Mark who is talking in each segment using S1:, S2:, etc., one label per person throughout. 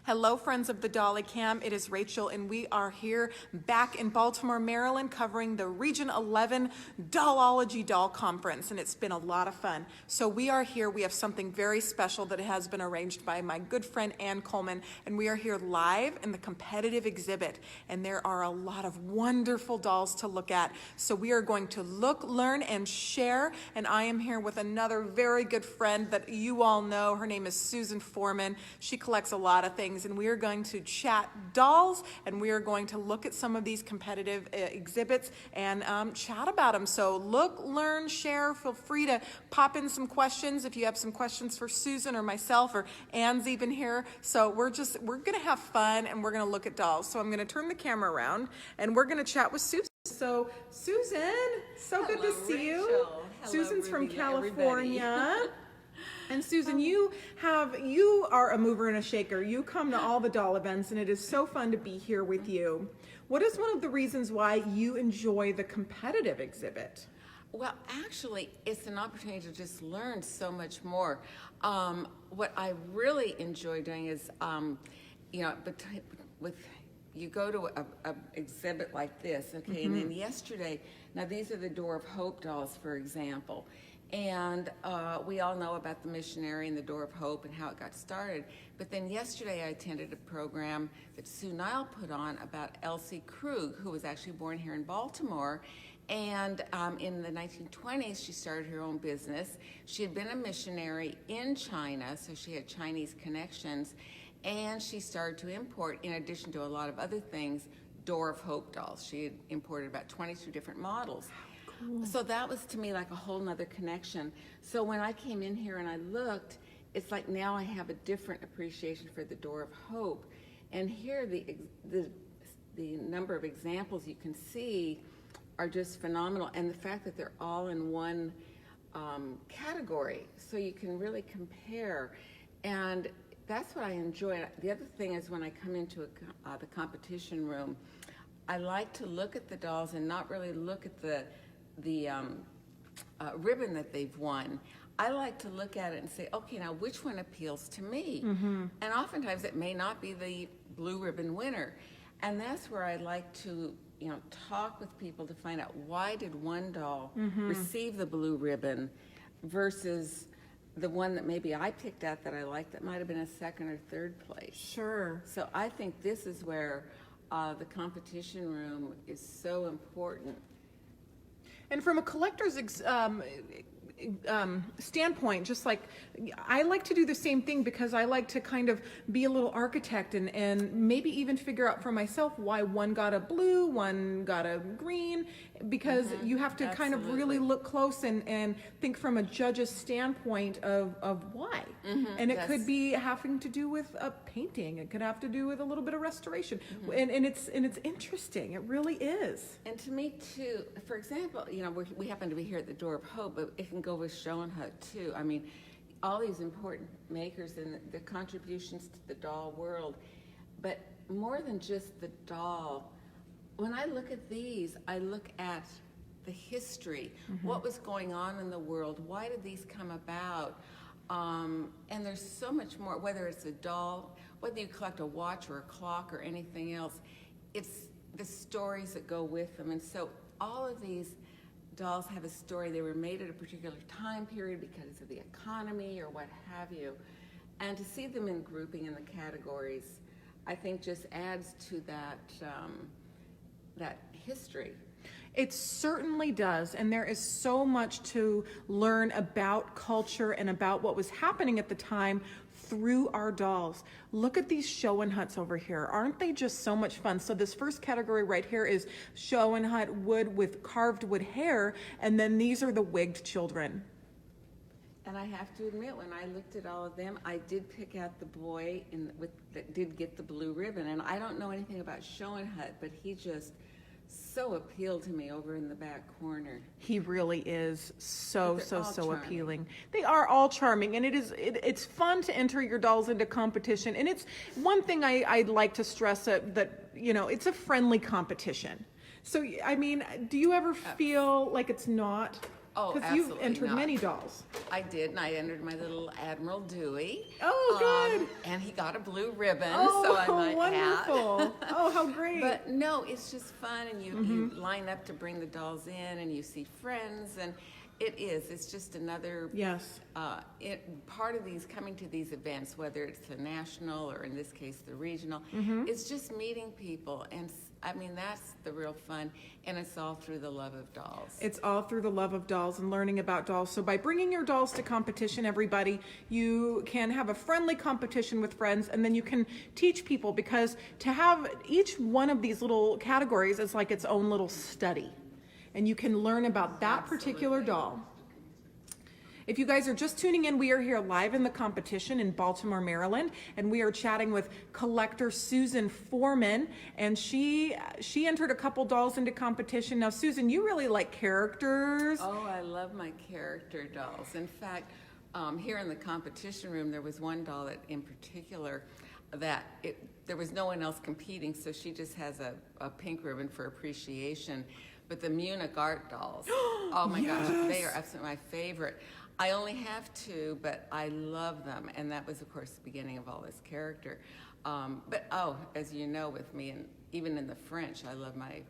S1: Hello, friends of the Dolly Cam. It is Rachel, and we are here back in Baltimore, Maryland, covering the Region 11 Dollology Doll Conference, and it's been a lot of fun. So we are here. We have something very special that has been arranged by my good friend Ann Coleman, and we are here live in the competitive exhibit, and there are a lot of wonderful dolls to look at. So we are going to look, learn, and share, and I am here with another very good friend that you all know. Her name is Susan Foreman. She collects a lot of things, and we are going to chat dolls, and we are going to look at some of these competitive exhibits and chat about them. So look, learn, share. Feel free to pop in some questions if you have some questions for Susan or myself, or Ann's even here. So we're gonna have fun, and we're gonna look at dolls. So I'm gonna turn the camera around, and we're gonna chat with Susan. So Susan, so good to see you.
S2: Hello,
S1: Susan's from
S2: Ruby,
S1: California. And Susan, you are a mover and a shaker. You come to all the doll events, and it is so fun to be here with you. What is one of the reasons why you enjoy the competitive exhibit?
S2: Well, actually, it's an opportunity to just learn so much more. What I really enjoy doing is, you go to a exhibit like this, okay, and then yesterday, now these are the Door of Hope dolls, for example. And we all know about the missionary and the Door of Hope and how it got started. But then yesterday I attended a program that Sue Nile put on about Elsie Krug, who was actually born here in Baltimore. And in the 1920s, she started her own business. She had been a missionary in China, so she had Chinese connections. And she started to import, in addition to a lot of other things, Door of Hope dolls. She had imported about 22 different models. Cool. So that was to me like a whole nother connection. So when I came in here and I looked, it's like now I have a different appreciation for the Door of Hope. And here the number of examples you can see are just phenomenal. And the fact that they're all in one category, so you can really compare. And that's what I enjoy. The other thing is when I come into the competition room, I like to look at the dolls and not really look at the ribbon that they've won. I like to look at it and say, okay, now which one appeals to me? And oftentimes it may not be the blue ribbon winner. And that's where I like to, talk with people to find out why did one doll receive the blue ribbon versus the one that maybe I picked out that I liked that might have been a second or third place.
S1: Sure.
S2: So I think this is where the competition room is so important.
S1: And from a collector's standpoint, just like I like to do the same thing because I like to kind of be a little architect and maybe even figure out for myself why one got a blue, one got a green, because you have to kind of really look close and think from a judge's standpoint of why. And it could be having to do with a painting. It could have to do with a little bit of restoration. And it's interesting. It really is.
S2: And to me too, for example, we happen to be here at the Door of Hope, but it can go with Schoenhut too. I mean, all these important makers and the contributions to the doll world. But more than just the doll, when I look at these, I look at the history. What was going on in the world? Why did these come about? And there's so much more, whether it's a doll, whether you collect a watch or a clock or anything else, it's the stories that go with them. And so all of these dolls have a story. They were made at a particular time period because of the economy or what have you. And to see them in grouping in the categories, I think just adds to that history.
S1: It certainly does, and there is so much to learn about culture and about what was happening at the time through our dolls. Look at these Schoenhuts over here. Aren't they just so much fun? So this first category right here is Schoenhut wood with carved wood hair, and then these are the wigged children.
S2: And I have to admit, when I looked at all of them, I did pick out the boy that did get the blue ribbon. And I don't know anything about Schoenhut, but he just so appealed to me over in the back corner.
S1: He really is so appealing. They are all charming, and it's fun to enter your dolls into competition. And it's one thing I'd like to stress that it's a friendly competition. So I mean, do you ever feel like it's not?
S2: Oh,
S1: Because you've
S2: absolutely
S1: entered
S2: not.
S1: many dolls.
S2: I did, and I entered my little Admiral Dewey.
S1: Oh, good.
S2: And he got a blue ribbon,
S1: Oh,
S2: so I might
S1: wonderful.
S2: add.
S1: Oh, how great.
S2: But no, it's just fun, and you line up to bring the dolls in, and you see friends, and it's just another
S1: Yes.
S2: part of coming to these events, whether it's the national or in this case the regional, it's just meeting people, and I mean that's the real fun, and it's all through the love of dolls.
S1: It's all through the love of dolls and learning about dolls. So by bringing your dolls to competition, everybody, you can have a friendly competition with friends, and then you can teach people, because to have each one of these little categories is like its own little study. And you can learn about that particular doll. If you guys are just tuning in, we are here live in the competition in Baltimore, Maryland, and we are chatting with collector Susan Foreman, and she entered a couple dolls into competition. Now, Susan, you really like characters.
S2: Oh, I love my character dolls. In fact, here in the competition room, there was one doll that in particular that there was no one else competing, so she just has a pink ribbon for appreciation. But the Munich art dolls, oh my gosh, they are absolutely my favorite. I only have two, but I love them, and that was, of course, the beginning of all this character. But as you know, with me, and even in the French, I love my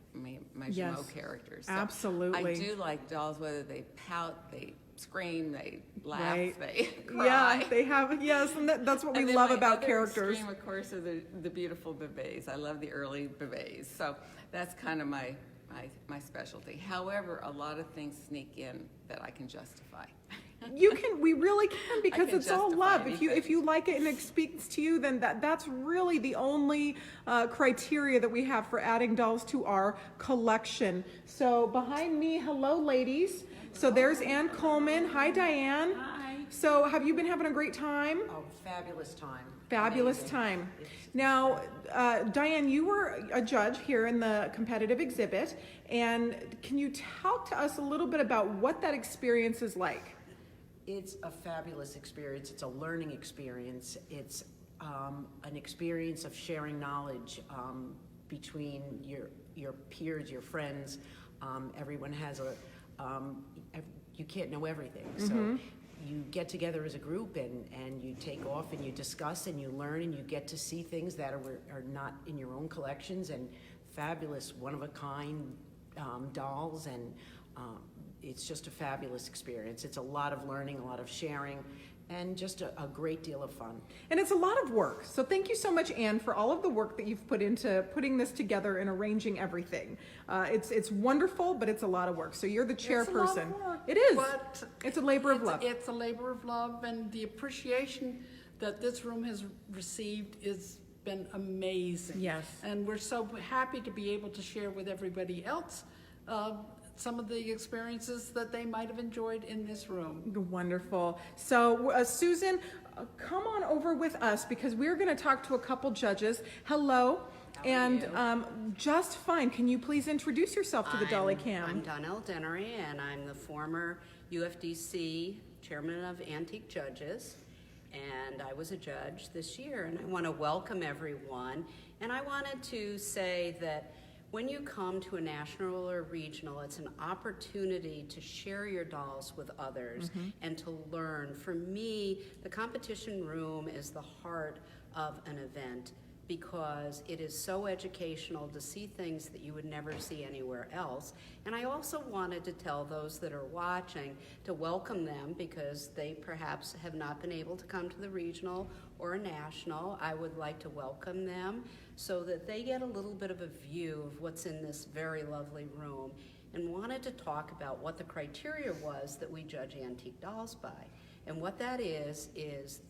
S1: Yes,
S2: Jumeau characters. So
S1: absolutely.
S2: I do like dolls, whether they pout, they scream, they laugh,
S1: Right.
S2: they cry.
S1: Yeah, they have, yes, and that's what we
S2: And then
S1: love
S2: my
S1: about
S2: other
S1: characters.
S2: extreme, of course, are the beautiful bebés. I love the early bebés, so that's kind of my specialty. However, a lot of things sneak in that I can justify.
S1: We really can, because
S2: can
S1: it's all
S2: justify
S1: love.
S2: anything.
S1: If you like it and it speaks to you, then that's really the only criteria that we have for adding dolls to our collection. So behind me, hello ladies. So there's Ann Coleman. Hi, Diane.
S3: Hi.
S1: So have you been having a great time?
S3: Oh, fabulous time.
S1: Fabulous
S3: Amazing.
S1: time. Now, Diane, you were a judge here in the competitive exhibit, and can you talk to us a little bit about what that experience is like?
S3: It's a fabulous experience. It's a learning experience. It's an experience of sharing knowledge between your peers, your friends. Everyone has you can't know everything. So you get together as a group and you take off and you discuss and you learn and you get to see things that are not in your own collections, and fabulous one-of-a-kind dolls, and it's just a fabulous experience. It's a lot of learning, a lot of sharing, and just a great deal of fun.
S1: And it's a lot of work. So thank you so much, Anne, for all of the work that you've put into putting this together and arranging everything. It's wonderful, but it's a lot of work. So you're the chairperson.
S4: It's a lot of work,
S1: It is.
S4: but
S1: It's a labor of love.
S4: It's a labor of love, and the appreciation that this room has received has been amazing.
S1: Yes.
S4: And we're so happy to be able to share with everybody else some of the experiences that they might have enjoyed in this room.
S1: Wonderful. So Susan, come on over with us, because we're going to talk to a couple judges. Hello. And just fine. Can you please introduce yourself to the Dolly Cam?
S5: I'm Donnell Dennery, and I'm the former UFDC Chairman of Antique Judges, and I was a judge this year, and I want to welcome everyone. And I wanted to say that when you come to a national or regional, it's an opportunity to share your dolls with others and to learn. For me, the competition room is the heart of an event, because it is so educational to see things that you would never see anywhere else. And I also wanted to tell those that are watching to welcome them, because they perhaps have not been able to come to the regional or a national. I would like to welcome them so that they get a little bit of a view of what's in this very lovely room, and wanted to talk about what the criteria was that we judge antique dolls by. And what that is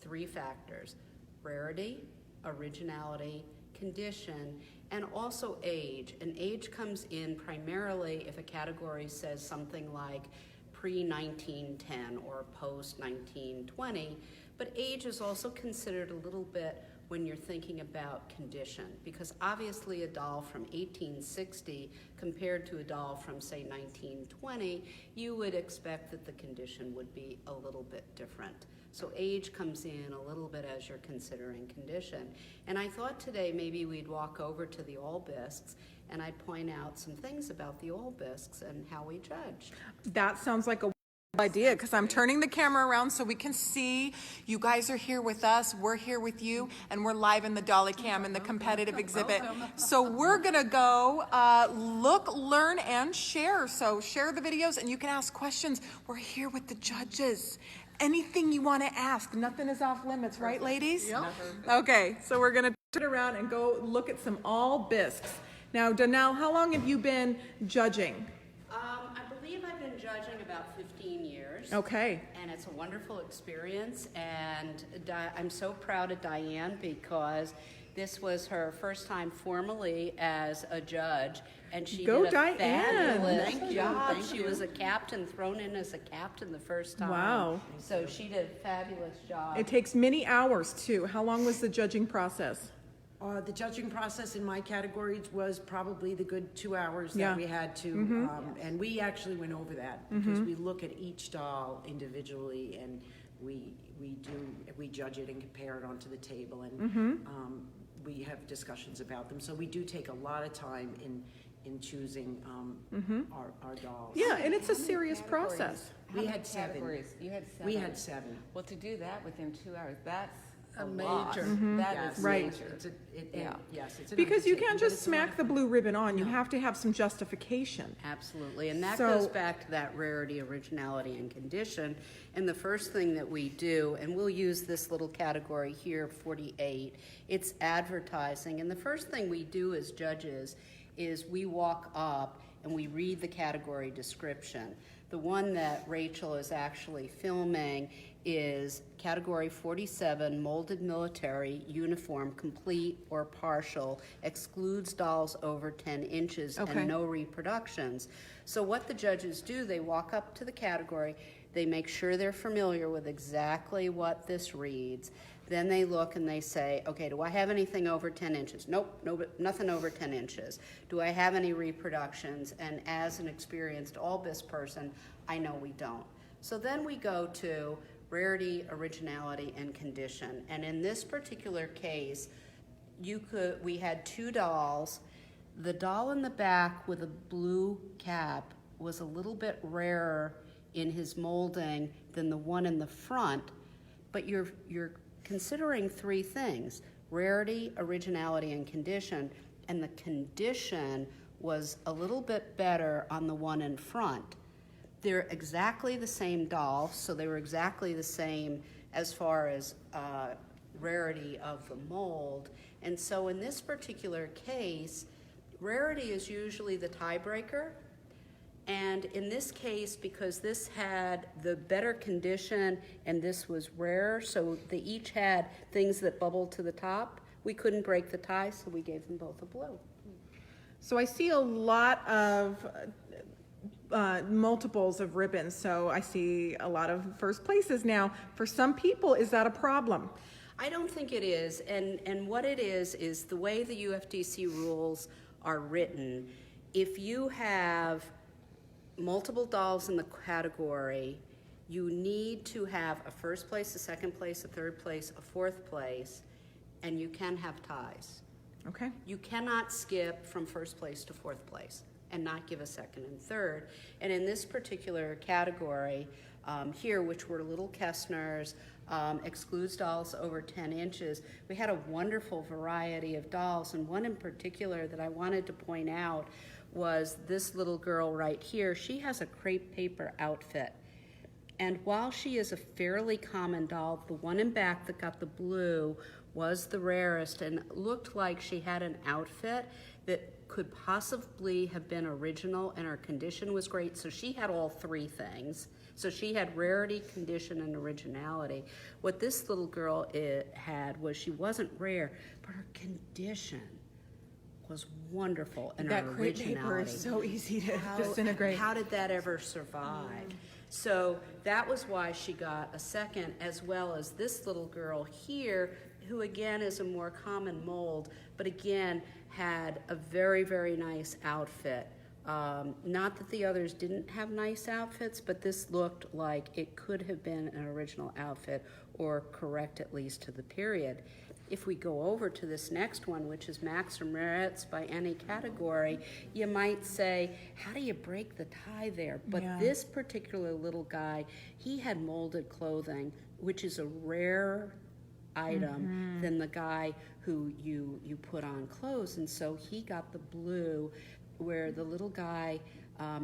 S5: three factors: rarity, originality, condition, and also age. And age comes in primarily if a category says something like pre-1910 or post-1920, but age is also considered a little bit when you're thinking about condition, because obviously a doll from 1860 compared to a doll from, say, 1920, you would expect that the condition would be a little bit different. So age comes in a little bit as you're considering condition. And I thought today maybe we'd walk over to the all bisques and I'd point out some things about the all bisques and how we judge.
S1: That sounds like a idea, because I'm turning the camera around so we can see you guys are here with us, we're here with you, and we're live in the Dolly Cam in the competitive exhibit. So we're gonna go look, learn, and share. So share the videos and you can ask questions. We're here with the judges. Anything you want to ask, nothing is off limits, right, ladies?
S4: Yep.
S1: Okay, so we're gonna turn around and go look at some all bisques. Now, Donnell, how long have you been judging?
S5: I believe I've been judging about 15 years.
S1: Okay.
S5: And it's a wonderful experience, and I'm so proud of Diane because this was her first time formally as a judge, and she
S1: Go,
S5: did a
S1: Diane.
S5: fabulous
S1: Thank you.
S5: job.
S1: Thank
S5: She
S1: you.
S5: was a captain, thrown in as a captain the first time.
S1: Wow.
S5: So she did a fabulous job.
S1: It takes many hours too. How long was the judging process?
S3: The judging process in my categories was probably the good 2 hours
S1: Yeah.
S3: that we had to, and we actually went over that because we look at each doll individually and we judge it and compare it onto the table, and we have discussions about them. So we do take a lot of time in choosing our dolls.
S1: Yeah, and it's a serious process.
S3: We had 7.
S2: Categories? You had 7.
S3: We had 7.
S2: Well, to do that within 2 hours, that's a
S4: A
S2: lot.
S4: major.
S2: That
S3: Yes,
S2: is
S1: Right.
S2: major.
S3: Yes, it's an
S1: Because you
S3: undertaking,
S1: can't
S3: but
S1: just
S3: it's a
S1: smack the
S3: wonderful-
S1: blue ribbon on. You have to have some justification.
S5: Absolutely, and that
S1: So-
S5: goes back to that rarity, originality, and condition. And the first thing that we do, and we'll use this little category here, 48, it's advertising. And the first thing we do as judges is we walk up and we read the category description. The one that Rachel is actually filming is category 47, molded military uniform, complete or partial, excludes dolls over 10 inches
S1: Okay.
S5: and no reproductions. So what the judges do, they walk up to the category, they make sure they're familiar with exactly what this reads. Then they look and they say, okay, do I have anything over 10 inches? Nope, no, nothing over 10 inches. Do I have any reproductions? And as an experienced all-bisque person, I know we don't. So then we go to rarity, originality, and condition. And in this particular case, we had 2 dolls. The doll in the back with a blue cap was a little bit rarer in his molding than the one in the front, but you're considering 3 things: rarity, originality, and condition. And the condition was a little bit better on the one in front. They're exactly the same doll, so they were exactly the same as far as rarity of the mold. And so in this particular case, rarity is usually the tiebreaker. And in this case, because this had the better condition and this was rare, so they each had things that bubbled to the top, we couldn't break the tie, so we gave them both a blue.
S1: So I see a lot of multiples of ribbons. So I see a lot of first places. Now, for some people, is that a problem?
S5: I don't think it is, and what it is the way the UFDC rules are written. If you have multiple dolls in the category, you need to have a first place, a second place, a third place, a fourth place, and you can have ties.
S1: Okay.
S5: You cannot skip from first place to fourth place and not give a second and third. And in this particular category here, which were little Kessners, excludes dolls over 10 inches, we had a wonderful variety of dolls. And one in particular that I wanted to point out was this little girl right here. She has a crepe paper outfit. And while she is a fairly common doll, the one in back that got the blue was the rarest and looked like she had an outfit that could possibly have been original, and her condition was great. So she had all 3 things. So she had rarity, condition, and originality. What this little girl had was she wasn't rare, but her condition was wonderful, and
S1: That
S5: her
S1: crepe
S5: originality.
S1: paper is so easy to disintegrate.
S5: How did that ever survive? So that was why she got a second, as well as this little girl here, who again is a more common mold, but again had a very, very nice outfit. Not that the others didn't have nice outfits, but this looked like it could have been an original outfit, or correct at least to the period. if we go over to this next one, which is Max and Moritz by any category, you might say, how do you break the tie there? But this particular little guy, he had molded clothing, which is a rare item than the guy who you put on clothes. And so he got the blue, where the little guy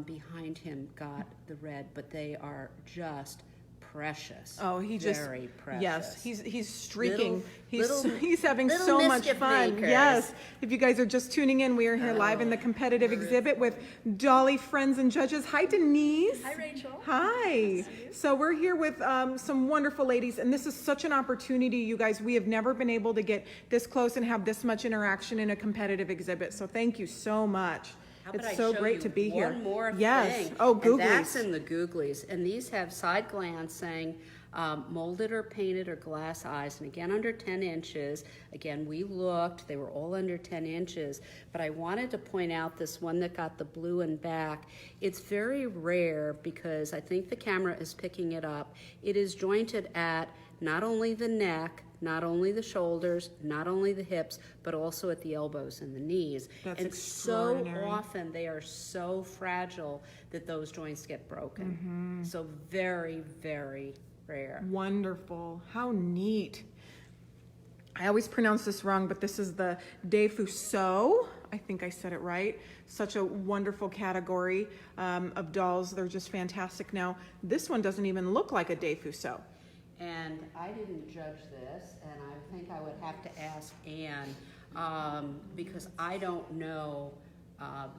S5: behind him got the red, but they are just precious.
S1: Oh, he just
S5: very precious.
S1: He's streaking.
S5: Little-
S1: He's having
S5: little
S1: so much
S5: mischief
S1: fun.
S5: makers.
S1: Yes. If you guys are just tuning in, we are here live in the competitive exhibit with Dolly friends and judges. Hi, Denise.
S5: Hi, Rachel.
S1: Hi. So we're here with some wonderful ladies, and this is such an opportunity, you guys. We have never been able to get this close and have this much interaction in a competitive exhibit. So thank you so much.
S5: How about
S1: It's
S5: I
S1: so
S5: show
S1: great
S5: you
S1: to be here.
S5: One more
S1: yes.
S5: thing.
S1: Oh,
S5: And
S1: Googlies.
S5: that's in the Googlies. And these have side glance saying molded or painted or glass eyes. And again, under 10 inches. Again, we looked. They were all under 10 inches. But I wanted to point out this one that got the blue and back. It's very rare because I think the camera is picking it up. It is jointed at not only the neck, not only the shoulders, not only the hips, but also at the elbows and the knees.
S1: That's
S5: and so
S1: extraordinary.
S5: often they are so fragile that those joints get broken. So very, very rare.
S1: Wonderful. How neat. I always pronounce this wrong, but this is the Défouseau. I think I said it right. Such a wonderful category of dolls. They're just fantastic. Now, this one doesn't even look like a Défouseau.
S5: And I didn't judge this, and I think I would have to ask Anne, because I don't know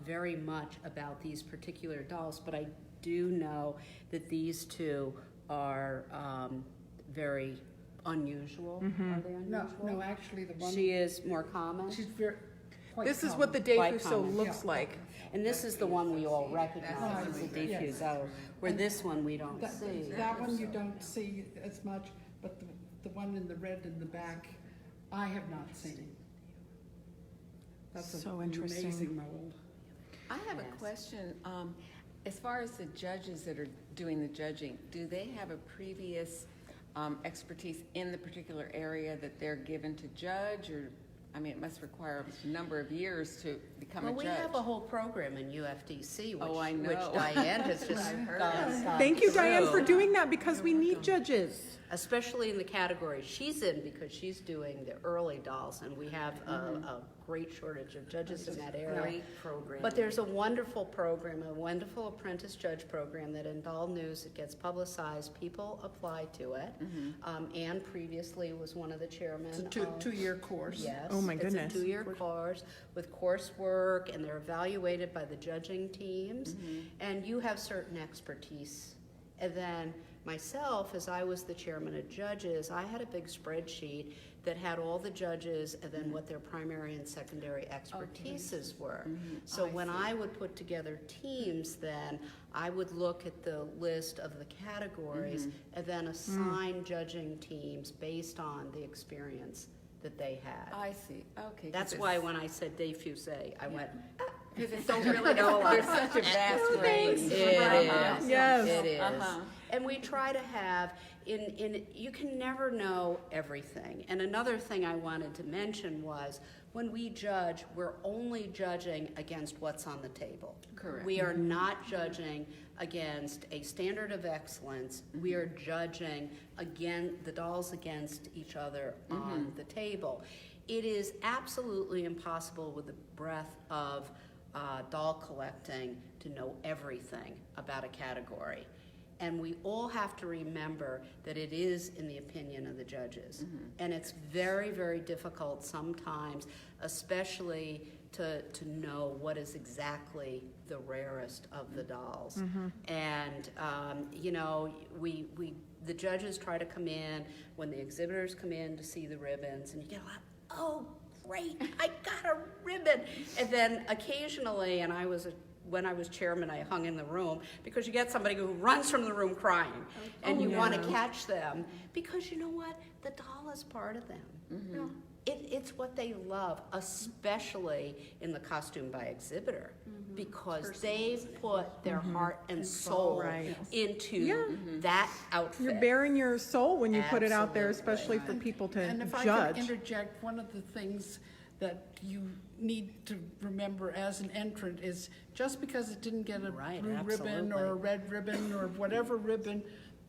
S5: very much about these particular dolls, but I do know that these two are very unusual. Are they unusual?
S4: No, actually, the one,
S5: She is more common?
S4: she's very, quite
S1: This is
S4: common.
S1: what the
S5: Quite
S1: Défouseau
S5: common.
S1: looks like.
S5: And this is the one we all recognize as a
S4: Yes.
S5: Défouseau, where this one we don't
S4: That,
S5: see.
S4: that one you don't see as much, but the one in the red in the back, I have not seen. That's
S1: So
S4: an
S1: interesting.
S4: amazing mold.
S2: I have a question. As far as the judges that are doing the judging, do they have a previous expertise in the particular area that they're given to judge? Or, I mean, it must require a number of years to become
S5: Well,
S2: a
S5: we
S2: judge.
S5: have a whole program in UFDC, which,
S2: Oh, I know.
S5: which Diane has just gone
S1: Thank you, Diane, for
S5: through.
S1: doing that because we need judges.
S5: Especially in the category she's in, because she's doing the early dolls, and we have a great shortage of judges in that area.
S3: Great program.
S5: But there's a wonderful program, a wonderful apprentice judge program that in Doll News, it gets publicized. People apply to it. Anne previously was one of the chairmen.
S4: It's a
S5: of-
S4: two-year course.
S5: Yes.
S1: Oh, my goodness.
S5: It's a 2-year course with coursework, and they're evaluated by the judging teams. And you have certain expertise. And then myself, as I was the chairman of judges, I had a big spreadsheet that had all the judges and then what their primary and secondary expertises were. So when I would put together teams, then I would look at the list of the categories and then assign judging teams based on the experience that they had.
S2: I see. Okay. 'cause
S5: That's
S2: it's-
S5: why when I said Défouseau, I went,
S2: Because it's don't really know a lot. There's such a vast range.
S5: it is.
S1: Yes.
S5: It is.
S2: Uh-huh.
S5: And we try to have, you can never know everything. And another thing I wanted to mention was, when we judge, we're only judging against what's on the table.
S2: Correct.
S5: We are not judging against a standard of excellence. We are judging the dolls against each other on the table. It is absolutely impossible with the breadth of doll collecting to know everything about a category. And we all have to remember that it is in the opinion of the judges. And it's very, very difficult sometimes, especially to know what is exactly the rarest of the dolls. And, you know, the judges try to come in when the exhibitors come in to see the ribbons, and you get a lot, oh, great, I got a ribbon. And then occasionally, and when I was chairman, I hung in the room, because you get somebody who runs from the room crying, and you want to catch them, because you know what? The doll is part of them. It's what what they love, especially in the costume by exhibitor, because they've put their heart and soul
S1: Right.
S5: into that outfit.
S1: You're bearing your soul when you put it out there,
S5: Absolutely.
S1: especially for people to
S4: And if I
S1: judge.
S4: could interject, one of the things that you need to remember as an entrant is just because it didn't get a
S5: Right,
S4: blue ribbon or a
S5: absolutely.
S4: red ribbon or whatever ribbon,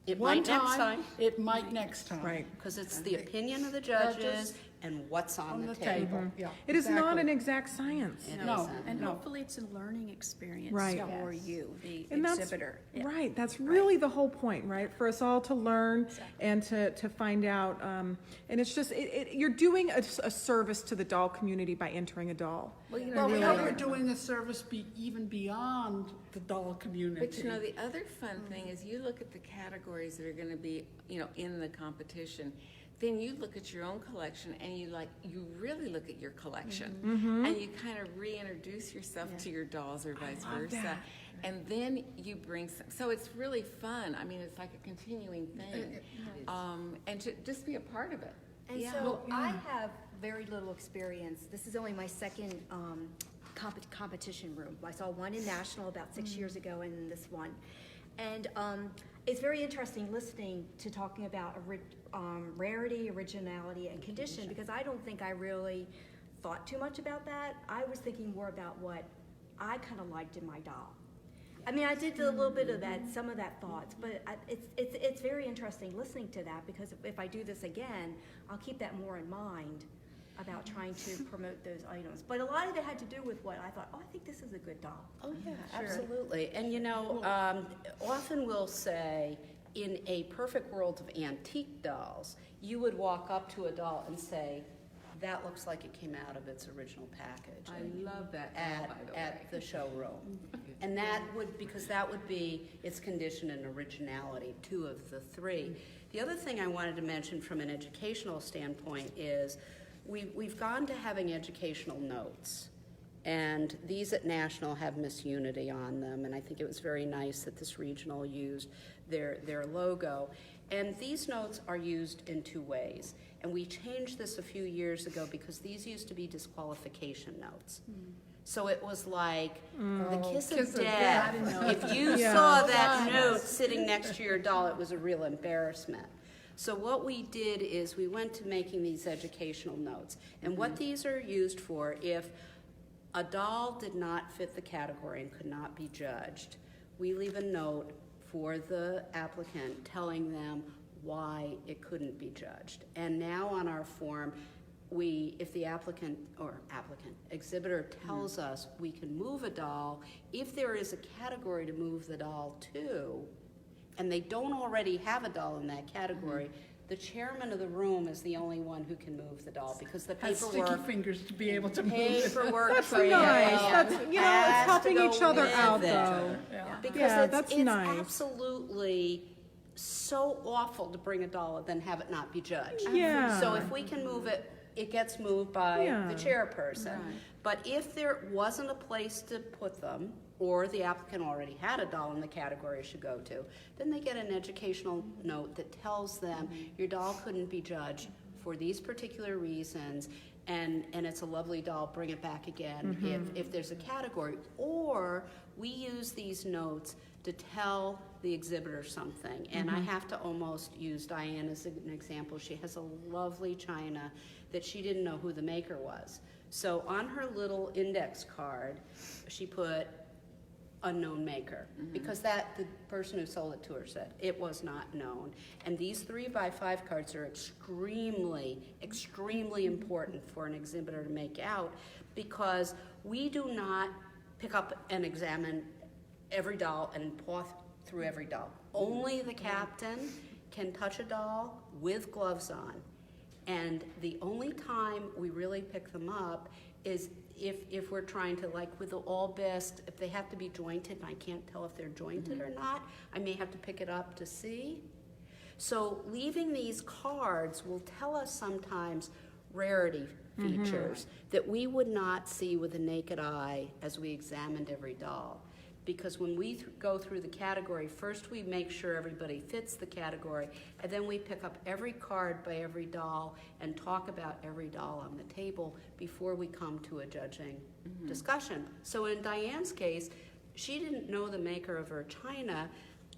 S5: It
S4: one
S5: might next time.
S4: it might next time.
S1: Right.
S5: Because it's the opinion of the judges and what's on the table.
S4: Yeah,
S1: It is not
S4: exactly.
S1: an exact science.
S5: It
S4: No.
S5: isn't.
S6: And
S4: No.
S6: hopefully it's a learning experience
S1: Right.
S6: for you, the
S1: And that's,
S6: exhibitor. Yeah.
S1: right, that's really the whole point, right? For us all to learn and to find out. And it's just, you're doing a service to the doll community by entering a doll.
S2: Well, you
S4: Well,
S2: know,
S4: we
S2: the
S4: know
S2: other-
S4: we're doing a service even beyond the doll community.
S2: But you know, the other fun thing is you look at the categories that are gonna be, you know, in the competition, then you look at your own collection and you really look at your collection. And you kind of reintroduce yourself to your dolls or vice versa. And then you bring some, so it's really fun. I mean, it's like a continuing thing. And to just be a part of it.
S7: And
S2: Yeah.
S7: so I have very little experience. This is only my second competition room. I saw one in National about 6 years ago and this one. And it's very interesting listening to talking about rarity, originality, and condition, because I don't think I really thought too much about that. I was thinking more about what I kind of liked in my doll. I mean, I did a little bit of that, some of that thoughts, but it's very interesting listening to that, because if I do this again, I'll keep that more in mind about trying to promote those items. But a lot of it had to do with what I thought, I think this is a good doll.
S5: Oh, yeah, absolutely. And you know, often we'll say, in a perfect world of antique dolls, you would walk up to a doll and say, that looks like it came out of its original package.
S2: I love that doll,
S5: At,
S2: by the way.
S5: at the showroom. And that would, because that would be its condition and originality, 2 of the 3. The other thing I wanted to mention from an educational standpoint is we've gone to having educational notes. And these at National have Miss Unity on them, and I think it was very nice that this regional used their logo. And these notes are used in 2 ways. And we changed this a few years ago because these used to be disqualification notes. So it was like the kiss of death. If you saw that note sitting next to your doll, it was a real embarrassment. So what we did is we went to making these educational notes. And what these are used for, if a doll did not fit the category and could not be judged, we leave a note for the applicant telling them why it couldn't be judged. And now on our form, if the exhibitor tells us we can move a doll, if there is a category to move the doll to, and they don't already have a doll in that category, the chairman of the room is the only one who can move the doll, because the
S4: Has sticky
S5: paperwork
S4: fingers to be able to move it.
S5: paperwork
S1: That's
S5: trail
S1: nice. That's, it's
S5: has to
S1: helping
S5: go
S1: each other
S5: with
S1: out,
S5: it.
S1: though.
S5: Because
S1: Yeah,
S5: it's,
S1: that's
S5: it's
S1: nice.
S5: absolutely so awful to bring a doll and then have it not be judged.
S1: Yeah.
S5: So if we can move it, it gets moved by
S1: Yeah.
S5: the chairperson. But if there wasn't a place to put them, or the applicant already had a doll in the category it should go to, then they get an educational note that tells them your doll couldn't be judged for these particular reasons, and it's a lovely doll, bring it back again if there's a category. Or we use these notes to tell the exhibitor something. And I have to almost use Diane as an example. She has a lovely china that she didn't know who the maker was. So on her little index card, she put unknown maker, because the person who sold it to her said it was not known. And these 3x5 cards are extremely, extremely important for an exhibitor to make out, because we do not pick up and examine every doll and paw through every doll. Only the captain can touch a doll with gloves on. And the only time we really pick them up is if we're trying to, like with the all best, if they have to be jointed and I can't tell if they're jointed or not, I may have to pick it up to see. So leaving these cards will tell us sometimes rarity features that we would not see with the naked eye as we examined every doll. because when we go through the category, first we make sure everybody fits the category, and then we pick up every card by every doll and talk about every doll on the table before we come to a judging discussion. So in Diane's case, she didn't know the maker of her china,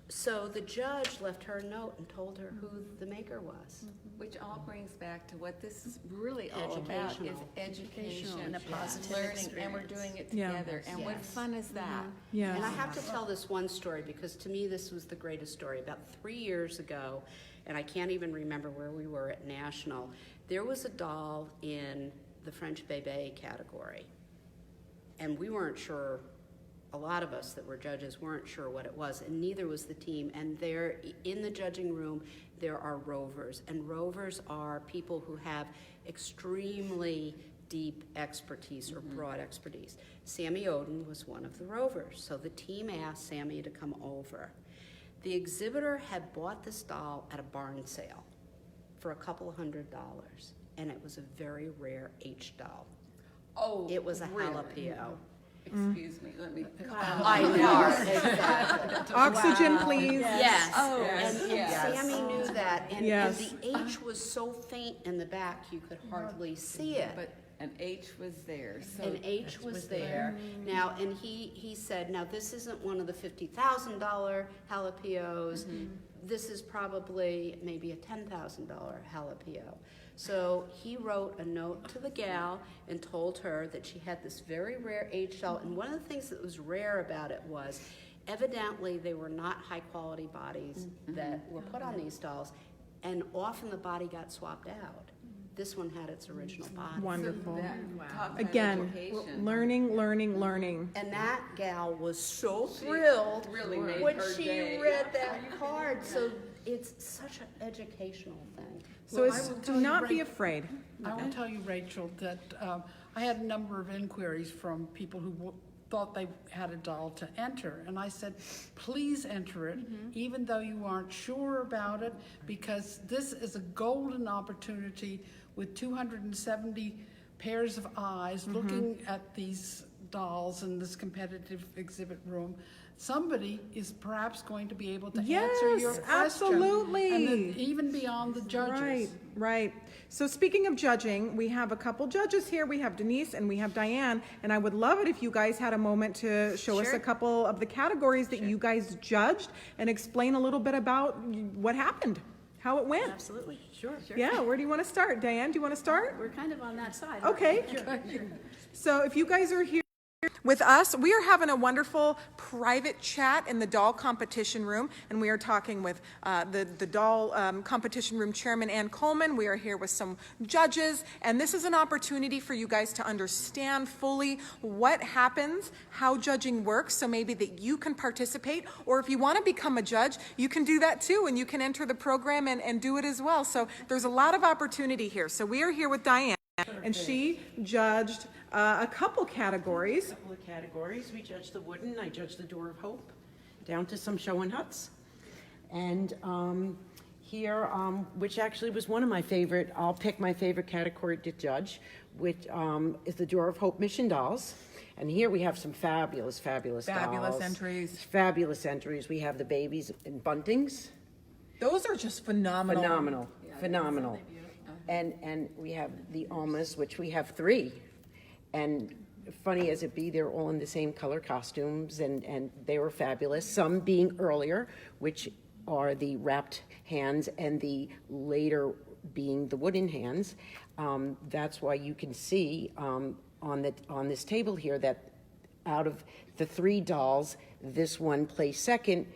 S5: so the judge left her a note and told her who the maker was.
S2: Which all brings back to what this is really all about, is education
S6: and a positive
S2: learning, and we're doing it
S1: Yeah.
S2: together. And what fun is that?
S1: Yes.
S5: And I have to tell this one story because to me this was the greatest story. About 3 years ago, and I can't even remember where we were at National, there was a doll in the French Bébé category. And we weren't sure, a lot of us that were judges weren't sure what it was, and neither was the team. And there, in the judging room, there are rovers. And rovers are people who have extremely deep expertise or broad expertise. Sammy Oden was one of the rovers. So the team asked Sammy to come over. The exhibitor had bought this doll at a barn sale for a couple $100, and it was a very rare H doll.
S2: Oh,
S5: It was a
S2: really?
S5: jalapeno.
S2: Excuse me, let me.
S5: I know, exactly.
S1: Oxygen, please.
S5: Yes.
S2: Oh,
S5: And
S2: yes.
S5: Sammy knew that, and
S1: Yes.
S5: the H was so faint in the back, you could hardly see it.
S2: But an H was there, so.
S5: An H was there. Now, and he said, now this isn't one of the $50,000 jalapenos. This is probably maybe a $10,000 jalapeno. So he wrote a note to the gal and told her that she had this very rare H doll. And one of the things that was rare about it was evidently they were not high quality bodies that were put on these dolls. And often the body got swapped out. This one had its original body.
S1: Wonderful.
S2: Talk about
S1: Again,
S2: education.
S1: learning.
S5: And that gal was so thrilled
S2: really made
S5: when
S2: her
S5: she
S2: day.
S5: read that card. So it's such an educational thing.
S1: So
S4: Well,
S1: it's,
S4: I will
S1: do
S4: tell you
S1: not
S4: right-
S1: be afraid.
S4: I will tell you, Rachel, that I had a number of inquiries from people who thought they had a doll to enter. And I said, please enter it, even though you aren't sure about it, because this is a golden opportunity with 270 pairs of eyes looking at these dolls in this competitive exhibit room. Somebody is perhaps going to be able to answer your
S1: Yes,
S4: question.
S1: absolutely.
S4: And then even beyond the judges.
S1: Right. So speaking of judging, we have a couple judges here. We have Denise and we have Diane, and I would love it if you guys had a moment to show us a couple of the categories that you guys judged and explain a little bit about what happened, how it went.
S6: Absolutely, sure.
S1: Yeah, where do you want to start? Diane, do you want to start?
S6: We're kind of on that side.
S1: Okay. So if you guys are here with us, we are having a wonderful private chat in the doll competition room, and we are talking with the doll competition room chairman, Ann Coleman. We are here with some judges, and this is an opportunity for you guys to understand fully what happens, how judging works, so maybe that you can participate, or if you want to become a judge, you can do that too, and you can enter the program and do it as well. So there's a lot of opportunity here. So we are here with Diane, and she judged a couple categories.
S8: Couple of categories. We judged the wooden, I judged the Door of Hope, down to some show and huts. And here, which actually was one of my favorite, I'll pick my favorite category to judge, which is the Door of Hope Mission Dolls. And here we have some fabulous dolls.
S1: Entries.
S8: Fabulous entries. We have the babies in buntings.
S1: Those are just phenomenal.
S8: Phenomenal. And we have the Almas, which we have 3. And funny as it be, they're all in the same color costumes, and they were fabulous. Some being earlier, which are the wrapped hands, and the later being the wooden hands. That's why you can see on this table here that out of the 3 dolls, this one placed second.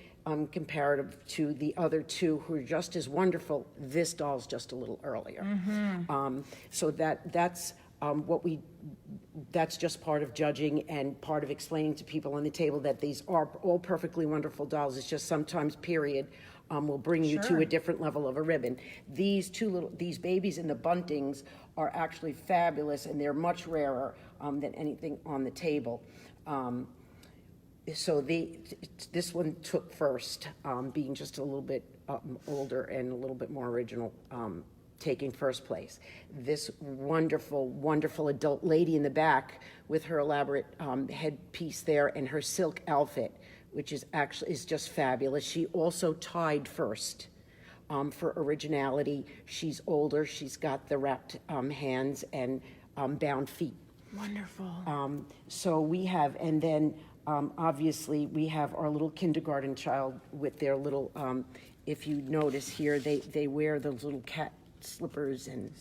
S8: Comparative to the other 2 who are just as wonderful. This doll's just a little earlier. So that's that's just part of judging and part of explaining to people on the table that these are all perfectly wonderful dolls. It's just sometimes period will bring you to a different level of a ribbon. These babies in the buntings are actually fabulous, and they're much rarer than anything on the table. So this one took first, being just a little bit older and a little bit more original taking first place. This wonderful, wonderful adult lady in the back with her elaborate headpiece there and her silk outfit, which is just fabulous. She also tied first for originality. She's older. She's got the wrapped hands and bound feet.
S1: Wonderful.
S8: So we have, and then obviously we have our little kindergarten child with their little, if you notice here, they wear those little cat slippers and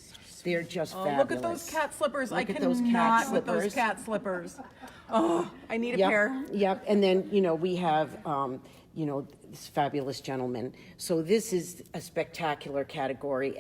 S8: they're just fabulous.
S1: Look at those cat slippers.
S8: Look
S1: I
S8: at those cat
S1: cannot with those
S8: slippers.
S1: cat slippers. Oh, I need a
S8: Yep,
S1: pair.
S8: Yep, and then, we have, this fabulous gentleman. So this is a spectacular category,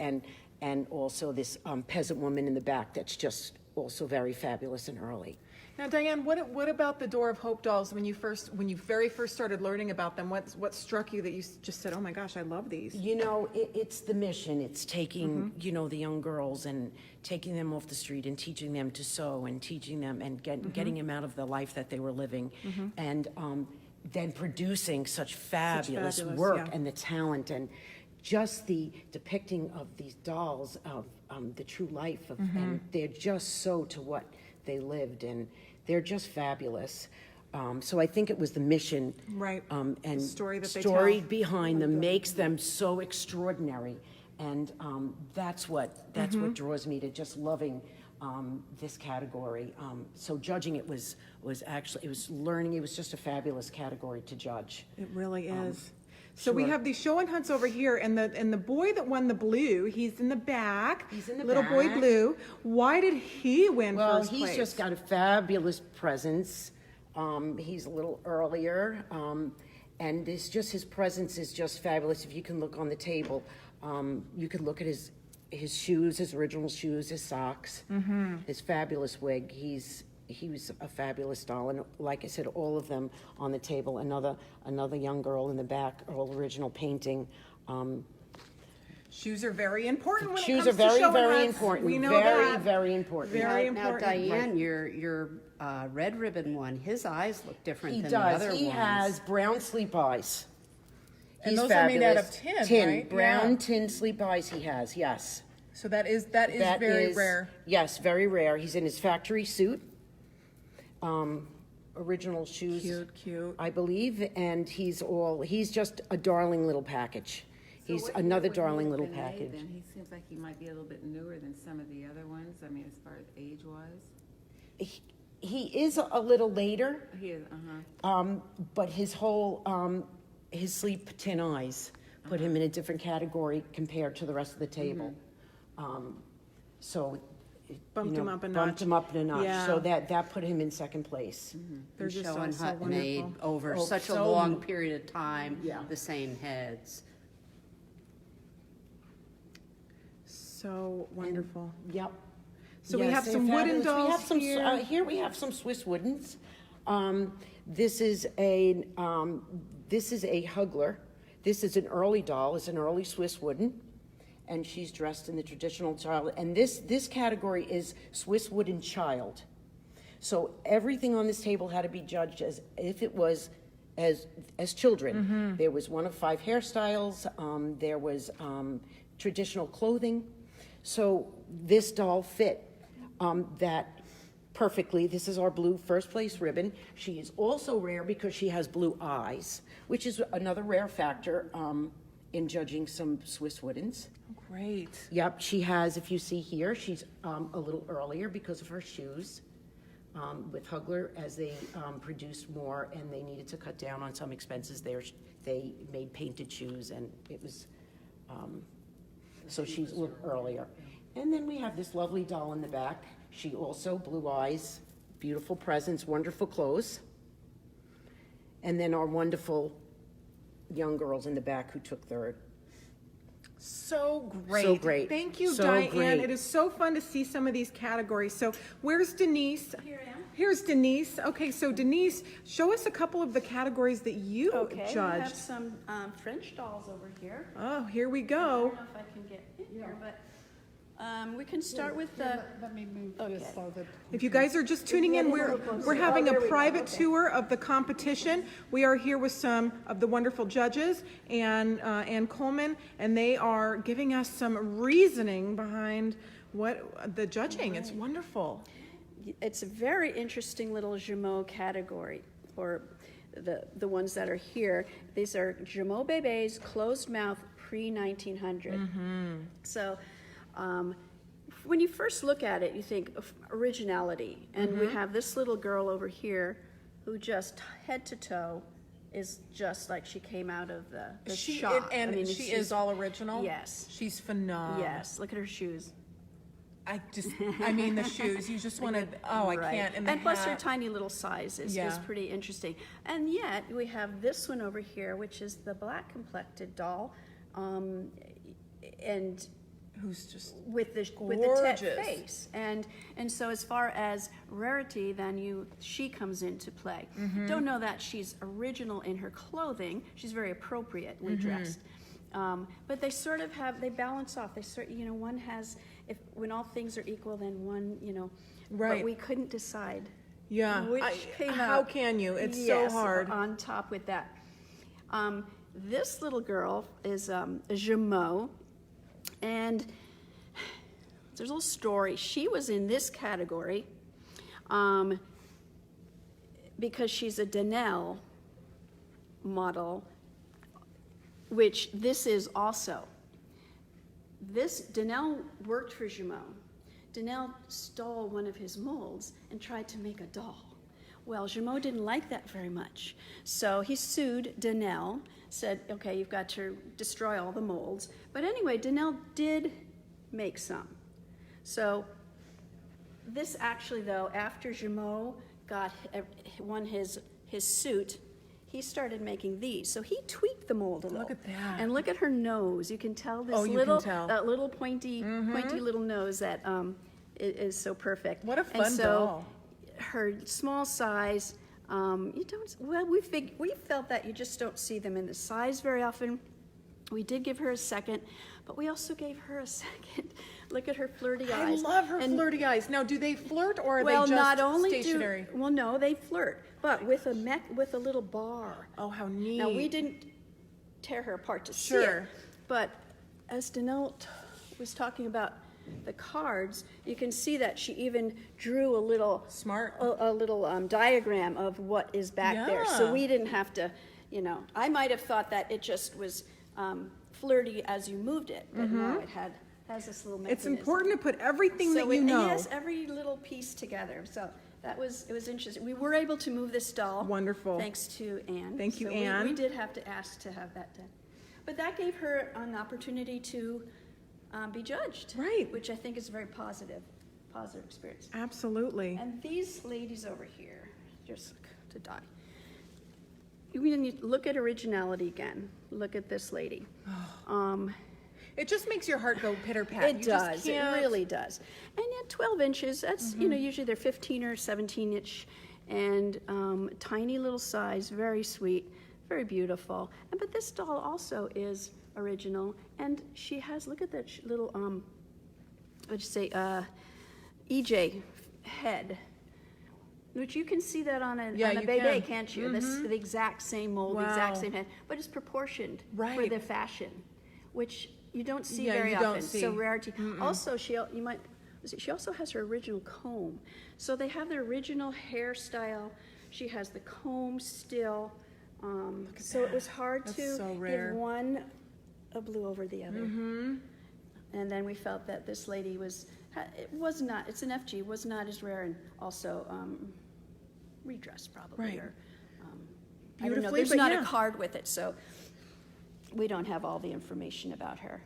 S8: and also this peasant woman in the back that's just also very fabulous and early.
S1: Now, Diane, what about the Door of Hope dolls? When you very first started learning about them, what struck you that you just said, "Oh my gosh, I love these"?
S8: It's the mission. It's taking, the young girls and taking them off the street and teaching them to sew and teaching them and getting them out of the life that they were living, and then producing such fabulous work,
S1: yeah.
S8: and the talent and just the depicting of these dolls of the true life of, and they're just so to what they lived, and they're just fabulous. So I think it was the mission,
S1: Right.
S8: and
S1: The story that they
S8: story
S1: tell.
S8: behind them makes them so extraordinary, and that's what draws me to just loving this category. So judging it was learning. It was just a fabulous category to judge.
S1: It really is. So we
S8: sure.
S1: have these show and hunts over here, and the boy that won the blue, he's in the back.
S8: He's in the
S1: little boy
S8: back.
S1: blue. Why did he win
S8: Well,
S1: first
S8: he's
S1: place?
S8: just got a fabulous presence. He's a little earlier, and it's just his presence is just fabulous. If you can look on the table, you can look at his shoes, his original shoes, his socks, his fabulous wig. He was a fabulous doll, and like I said, all of them on the table. Another young girl in the back, all original painting.
S1: Shoes are very important when
S8: Shoes
S1: it
S8: are
S1: comes to
S8: very,
S1: show and
S8: very
S1: hunts.
S8: important.
S1: We know
S8: very,
S1: that.
S8: very important.
S1: Very
S5: Now,
S1: important.
S5: Diane, your red ribbon one, his eyes look different
S8: He
S5: than
S8: does.
S5: the other
S8: He
S5: ones.
S8: has brown sleep eyes.
S1: And
S8: He's
S1: those are made out of
S8: fabulous.
S1: tin, right?
S8: Brown
S1: Yeah.
S8: tin sleep eyes he has, yes.
S1: So that is
S8: That
S1: very
S8: is-
S1: rare.
S8: Yes, very rare. He's in his factory suit, original shoes.
S1: Cute.
S8: I believe, and he's just a darling little package.
S2: So
S8: He's
S2: what year
S8: another
S2: would he
S8: darling
S2: have
S8: little
S2: been made
S8: package.
S2: then? He seems like he might be a little bit newer than some of the other ones, I mean, as far as age-wise.
S8: He is a little later,
S2: He is,
S8: but his whole, his sleep tin eyes put him in a different category compared to the rest of the table. So,
S1: Bumped him up a
S8: bumped
S1: notch.
S8: him up a notch.
S1: Yeah.
S8: So that put him in second place.
S1: They're
S5: And
S1: just
S5: Show and
S1: so
S5: Hunt
S1: wonderful.
S5: made over
S8: Oh,
S5: such a
S8: so-
S5: long period of time,
S8: Yeah.
S5: the same heads.
S1: So wonderful.
S8: Yep.
S1: So we
S8: Yes,
S1: have
S8: they're
S1: some wooden
S8: fabulous. We
S1: dolls
S8: have some,
S1: here.
S8: here we have some Swiss woodens. This is a Hugler. This is an early doll. It's an early Swiss wooden, and she's dressed in the traditional child. And this category is Swiss wooden child. So everything on this table had to be judged as if it was as children. There was one of 5 hairstyles. There was traditional clothing. So this doll fit that perfectly. This is our blue first place ribbon. She is also rare because she has blue eyes, which is another rare factor in judging some Swiss woodens.
S1: Great.
S8: Yep, she has, if you see here, she's a little earlier because of her shoes. With Hugler, as they produced more and they needed to cut down on some expenses, they made painted shoes, and it was, so she's a little earlier. And then we have this lovely doll in the back. She also, blue eyes, beautiful presence, wonderful clothes. And then our wonderful young girls in the back who took third.
S1: So great.
S8: So great.
S1: Thank you,
S8: So
S1: Diane.
S8: great.
S1: It is so fun to see some of these categories. So where's Denise? Here I am. Here's Denise. Okay, so Denise, show us a couple of the categories that you
S6: Okay, we
S1: judged.
S6: have some French dolls over here.
S1: Oh, here we
S6: I
S1: go.
S6: don't know if I can get in here, but We can start with the,
S4: Let me move this
S6: Okay.
S4: so that.
S1: If you guys are just tuning in, we're having a private tour of the competition. We are here with some of the wonderful judges and Coleman, and they are giving us some reasoning behind what the judging. It's wonderful.
S6: it's a very interesting little Jumeau category, or the ones that are here. These are Jumeau bébés, closed mouth, pre-1900. So when you first look at it, you think of originality. And we have this little girl over here who just head to toe is just like she came out of the shop.
S1: And
S6: I mean,
S1: she
S6: she's-
S1: is all original.
S6: Yes.
S1: She's phenomenal.
S6: Yes, look at her shoes.
S1: I mean the shoes. You just want to. Oh, I
S6: Right.
S1: can't. And the
S6: And plus her
S1: hat.
S6: tiny little size is
S1: Yeah.
S6: pretty interesting. And yet we have this one over here, which is the black complected doll, and
S1: Who's just
S6: with the
S1: gorgeous.
S6: tet face. And so as far as rarity, then she comes into play. Don't know that she's original in her clothing. She's very appropriately dressed. But they sort of they balance off. They sort, one has, when all things are equal, then one,
S1: Right.
S6: But we couldn't decide.
S1: Yeah.
S6: Which came
S1: how
S6: out.
S1: can you? It's
S6: Yes,
S1: so hard.
S6: on top with that. This little girl is a Jumeau, and there's a little story. She was in this category because she's a Donnell model, which this is also. This Donnell worked for Jumeau. Donnell stole one of his molds and tried to make a doll. Well, Jumeau didn't like that very much. So he sued Donnell, said, okay, you've got to destroy all the molds. But anyway, Donnell did make some. So this actually, though, after Jumeau won his suit, he started making these. So he tweaked the mold a little.
S1: Look at that.
S6: And look at her nose. You can tell this
S1: You
S6: little,
S1: can tell.
S6: that little pointy little nose that is so perfect.
S1: What a
S6: And
S1: fun
S6: so
S1: doll.
S6: her small size, we felt that you just don't see them in the size very often. We did give her a second, but we also gave her a second. Look at her flirty
S1: I
S6: eyes.
S1: love her
S6: And-
S1: flirty eyes. Now, do they flirt or are
S6: well,
S1: they just
S6: not only
S1: stationary?
S6: no, they flirt, but with a little bar.
S1: Oh, how neat.
S6: Now we didn't tear her apart to see
S1: Sure.
S6: it, but as Donnell was talking about the cards, you can see that she even drew a little
S1: Smart.
S6: a little diagram of what is back there. So
S1: Yeah.
S6: we didn't have to, I might have thought that it just was flirty as you moved it, but no, it has this little
S1: It's
S6: mechanism.
S1: important to put everything that you know.
S6: Yes, every little piece together. So it was interesting. We were able to move this doll.
S1: Wonderful.
S6: Thanks to Anne.
S1: Thank you,
S6: So
S1: Anne.
S6: We did have to ask to have that done. But that gave her an opportunity to be judged.
S1: Right.
S6: Which I think is a very positive experience.
S1: Absolutely.
S6: And these ladies over here, just to die. When you look at originality again, look at this lady.
S1: It just makes your heart go pitter pat.
S6: It does. It really does. And yet 12 inches, that's, usually they're 15 or 17 inch, and tiny little size, very sweet, very beautiful. But this doll also is original, and she has, look at that little, what'd you say, EJ head, which you can see that on a
S1: Yeah, you
S6: bébé,
S1: can.
S6: can't you? This is the exact same mold, the exact
S1: Wow.
S6: same head, but it's proportioned for
S1: Right.
S6: the fashion, which you don't see
S1: Yeah,
S6: very
S1: you don't
S6: often.
S1: see.
S6: So rarity. Also, she also has her original comb. So they have their original hairstyle. She has the comb still. So it was hard
S1: That's
S6: to
S1: so rare.
S6: give one a blue over the other. And then we felt that this lady it's an FG, was not as rare, and also redressed probably.
S1: Right.
S6: Or, I don't know,
S1: Beautifully,
S6: there's
S1: but
S6: not
S1: yeah.
S6: a card with it, so we don't have all the information about her.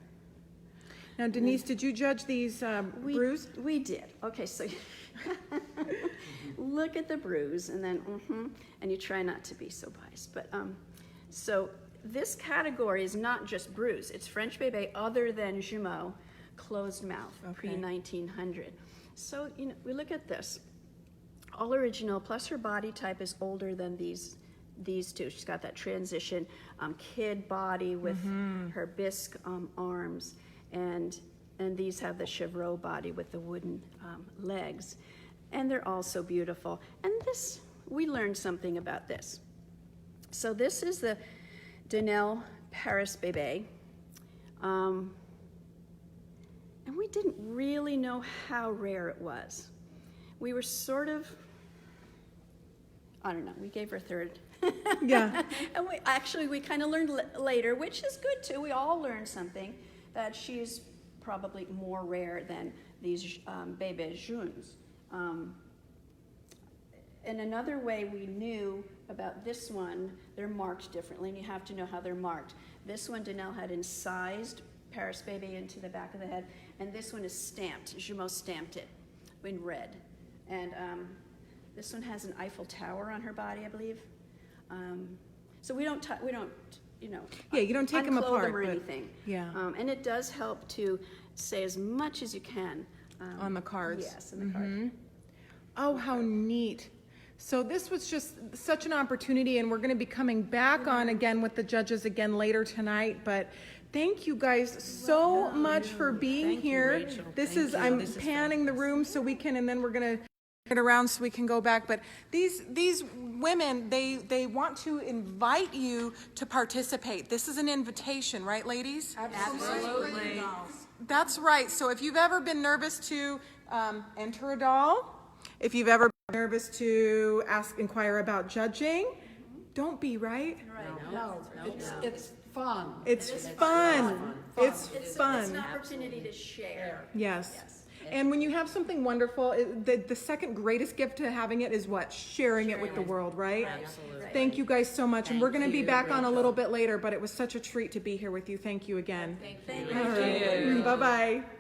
S1: Now, Denise, did you judge these brews?
S6: We did. Okay, so look at the bruise, and then and you try not to be so biased. But so this category is not just bruise; it's French bébé other than Jumeau, closed mouth, pre-1900. So we look at this, all original. Plus her body type is older than these two. She's got that transition kid body with her bisque arms. And and these have the chevreau body with the wooden legs. And they're also beautiful. And this, we learned something about this. So this is the Donnell Paris Bébé. And we didn't really know how rare it was. We were sort of, I don't know, we gave her a third.
S1: Yeah.
S6: And we kind of learned later, which is good too, we all learned something, that she's probably more rare than these Bébé Jaunes. And another way we knew about this one, they're marked differently, and you have to know how they're marked. This one, Donnell had incised Paris Bébé into the back of the head, and this one is stamped. Jumeau stamped it in red. And this one has an Eiffel Tower on her body, I believe. So we don't, you know,
S1: Yeah, you don't take them
S6: unclothe
S1: apart,
S6: or
S1: but-
S6: anything.
S1: yeah.
S6: And it does help to say as much as you can.
S1: On the cards.
S6: Yes, in the card.
S1: Oh, how neat. So this was just such an opportunity, and we're going to be coming back on again with the judges again later tonight, but thank you guys so much for being
S3: Thank you,
S1: here.
S3: Rachel.
S1: This
S3: Thank
S1: is,
S3: you.
S1: I'm
S3: This is
S1: panning the room so we can, and then we're going to it around so we can go back. But these women, they want to invite you to participate. This is an invitation, right, ladies?
S2: Absolutely.
S1: That's right. So if you've ever been nervous to enter a doll, if you've ever been nervous to inquire about judging, don't be, right?
S4: No, it's fun.
S1: It's fun. It's
S6: It's
S1: fun.
S6: an opportunity to share.
S1: Yes. And when you have something wonderful, the second greatest gift to having it is what? Sharing it with the world, right?
S3: Absolutely.
S1: Thank you guys so much. And we're going to be back on a little bit later, but it was such a treat to be here with you. Thank you again.
S6: Thank you.
S1: All right. Bye-bye.